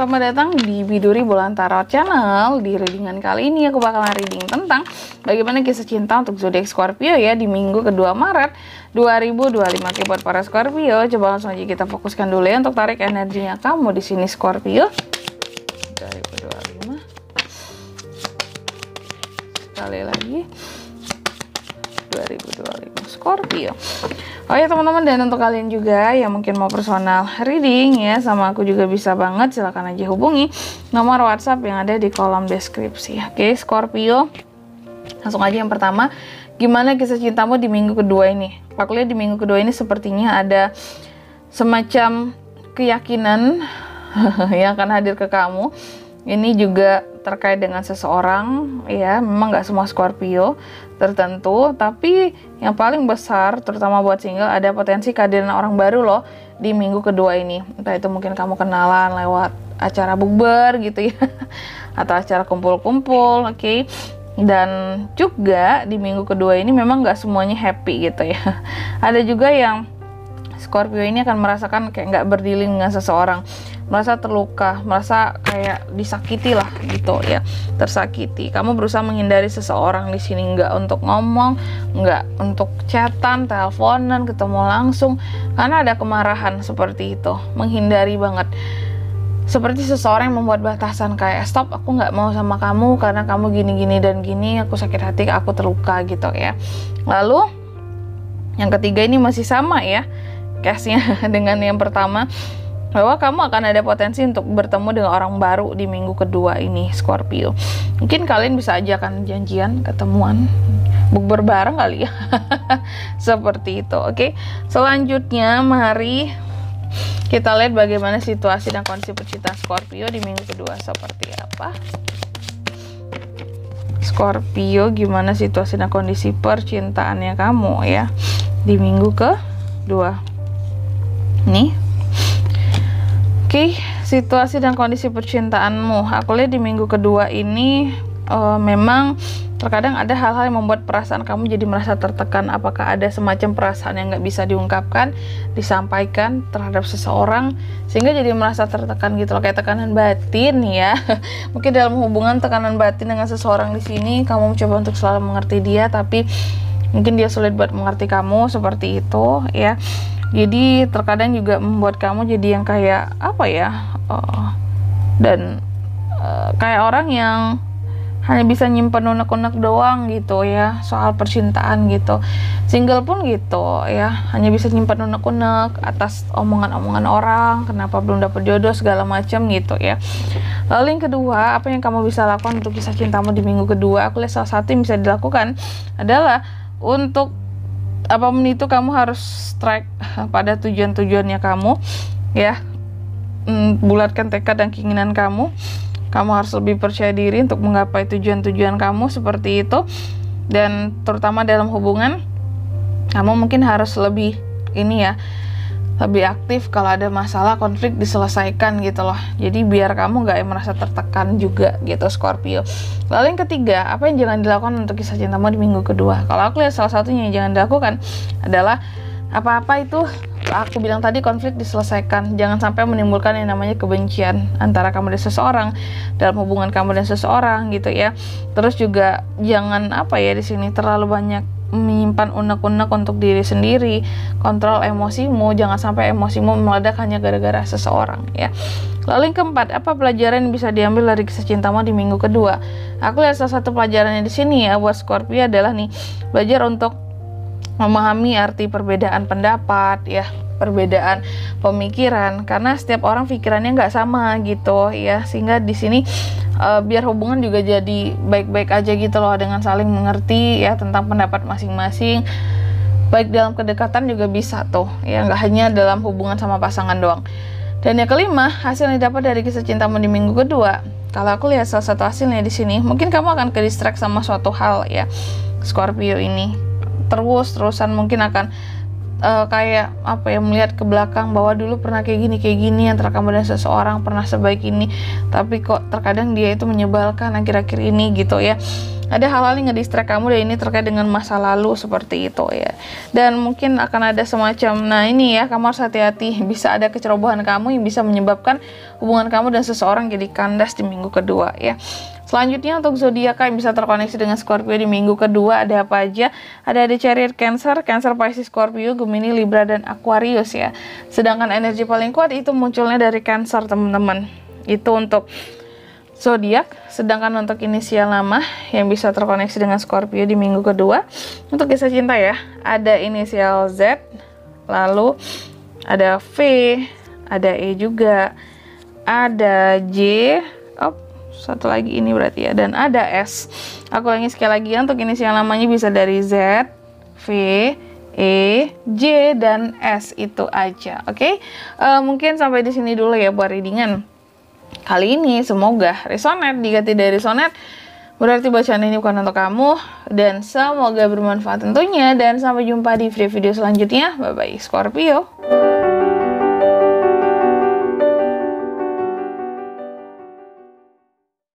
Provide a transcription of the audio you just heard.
selamat datang di Biduri Bulan Tarot Channel. Di readingan kali ini aku bakalan reading tentang bagaimana kisah cinta untuk zodiak Scorpio ya di minggu kedua Maret 2025. Oke, buat para Scorpio, coba langsung aja kita fokuskan dulu ya untuk tarik energinya kamu di sini Scorpio. 2025. Sekali lagi. 2025 Scorpio. Oh ya teman-teman, dan untuk kalian juga yang mungkin mau personal reading ya sama aku juga bisa banget, silahkan aja hubungi nomor WhatsApp yang ada di kolom deskripsi. Oke Scorpio, langsung aja yang pertama, gimana kisah cintamu di minggu kedua ini? Aku lihat di minggu kedua ini sepertinya ada semacam keyakinan yang akan hadir ke kamu. Ini juga terkait dengan seseorang ya, memang nggak semua Scorpio tertentu, tapi yang paling besar terutama buat single ada potensi kehadiran orang baru loh di minggu kedua ini. Entah itu mungkin kamu kenalan lewat acara bukber gitu ya atau acara kumpul-kumpul, oke. Dan juga di minggu kedua ini memang nggak semuanya happy gitu ya. Ada juga yang Scorpio ini akan merasakan kayak nggak berdealing dengan seseorang, merasa terluka, merasa kayak disakiti lah gitu ya, tersakiti. Kamu berusaha menghindari seseorang di sini, nggak untuk ngomong, nggak untuk chatan, teleponan, ketemu langsung, karena ada kemarahan seperti itu, menghindari banget. Seperti seseorang yang membuat batasan kayak stop, aku nggak mau sama kamu karena kamu gini-gini dan gini, aku sakit hati, aku terluka gitu ya. Lalu yang ketiga ini masih sama ya case-nya dengan yang pertama, bahwa kamu akan ada potensi untuk bertemu dengan orang baru di minggu kedua ini Scorpio. Mungkin kalian bisa ajakan janjian, ketemuan, bukber bareng kali ya. Seperti itu, oke. Selanjutnya mari kita lihat bagaimana situasi dan kondisi percintaan Scorpio di minggu kedua seperti apa. Scorpio, gimana situasi dan kondisi percintaannya kamu ya di minggu kedua. Nih, oke, situasi dan kondisi percintaanmu. Aku lihat di minggu kedua ini memang terkadang ada hal-hal yang membuat perasaan kamu jadi merasa tertekan. Apakah ada semacam perasaan yang nggak bisa diungkapkan, disampaikan terhadap seseorang, sehingga jadi merasa tertekan gitu loh, kayak tekanan batin ya. Mungkin dalam hubungan tekanan batin dengan seseorang di sini, kamu mencoba untuk selalu mengerti dia, tapi mungkin dia sulit buat mengerti kamu, seperti itu ya. Jadi terkadang juga membuat kamu jadi yang kayak apa ya, kayak orang yang hanya bisa nyimpen unek-unek doang gitu ya soal percintaan gitu. Single pun gitu ya, hanya bisa nyimpen unek-unek atas omongan-omongan orang, kenapa belum dapet jodoh segala macam gitu ya. Lalu yang kedua, apa yang kamu bisa lakukan untuk kisah cintamu di minggu kedua? Aku lihat salah satu yang bisa dilakukan adalah untuk apapun itu kamu harus strike pada tujuan-tujuannya kamu ya. Bulatkan tekad dan keinginan kamu. Kamu harus lebih percaya diri untuk menggapai tujuan-tujuan kamu seperti itu. Dan terutama dalam hubungan, kamu mungkin harus lebih ini ya, lebih aktif kalau ada masalah, konflik diselesaikan gitu loh. Jadi biar kamu gak merasa tertekan juga gitu Scorpio. Lalu yang ketiga, apa yang jangan dilakukan untuk kisah cintamu di minggu kedua? Kalau aku lihat salah satunya yang jangan dilakukan adalah apa-apa itu aku bilang tadi, konflik diselesaikan. Jangan sampai menimbulkan yang namanya kebencian antara kamu dan seseorang, dalam hubungan kamu dan seseorang gitu ya. Terus juga jangan apa ya di sini terlalu banyak menyimpan unek-unek untuk diri sendiri. Kontrol emosimu, jangan sampai emosimu meledak hanya gara-gara seseorang ya. Lalu yang keempat, apa pelajaran yang bisa diambil dari kisah cintamu di minggu kedua? Aku lihat salah satu pelajarannya di sini ya buat Scorpio adalah nih, belajar untuk memahami arti perbedaan pendapat ya, perbedaan pemikiran, karena setiap orang pikirannya nggak sama gitu ya, sehingga di sini biar hubungan juga jadi baik-baik aja gitu loh, dengan saling mengerti ya tentang pendapat masing-masing. Baik dalam kedekatan juga bisa tuh ya, nggak hanya dalam hubungan sama pasangan doang. Dan yang kelima, hasil yang didapat dari kisah cintamu di minggu kedua. Kalau aku lihat salah satu hasilnya di sini, mungkin kamu akan ke distract sama suatu hal ya Scorpio ini. Terusan mungkin akan kayak apa ya, melihat ke belakang bahwa dulu pernah kayak gini antara kamu dan seseorang, pernah sebaik ini, tapi kok terkadang dia itu menyebalkan akhir-akhir ini gitu ya. Ada hal-hal yang ngedistract kamu dan ini terkait dengan masa lalu seperti itu ya. Dan mungkin akan ada semacam, nah ini ya, kamu harus hati-hati, bisa ada kecerobohan kamu yang bisa menyebabkan hubungan kamu dan seseorang jadi kandas di minggu kedua ya. Selanjutnya untuk zodiak yang bisa terkoneksi dengan Scorpio di minggu kedua ada apa aja? Ada Chariot, Cancer, Pisces, Scorpio, Gemini, Libra, dan Aquarius ya. Sedangkan energi paling kuat itu munculnya dari Cancer teman-teman. Itu untuk zodiak. Sedangkan untuk inisial nama yang bisa terkoneksi dengan Scorpio di minggu kedua, untuk kisah cinta ya, ada inisial Z, lalu ada V, ada E juga, ada J, satu lagi ini berarti ya, dan ada S. Aku ulangi sekali lagi ya, untuk inisial namanya bisa dari Z, V, E, J, dan S, itu aja. Oke? Mungkin sampai di sini dulu ya buat readingan kali ini. Semoga resonate. Jika tidak resonate, berarti bacaan ini bukan untuk kamu, dan semoga bermanfaat tentunya. Dan sampai jumpa di video-video selanjutnya. Bye bye Scorpio.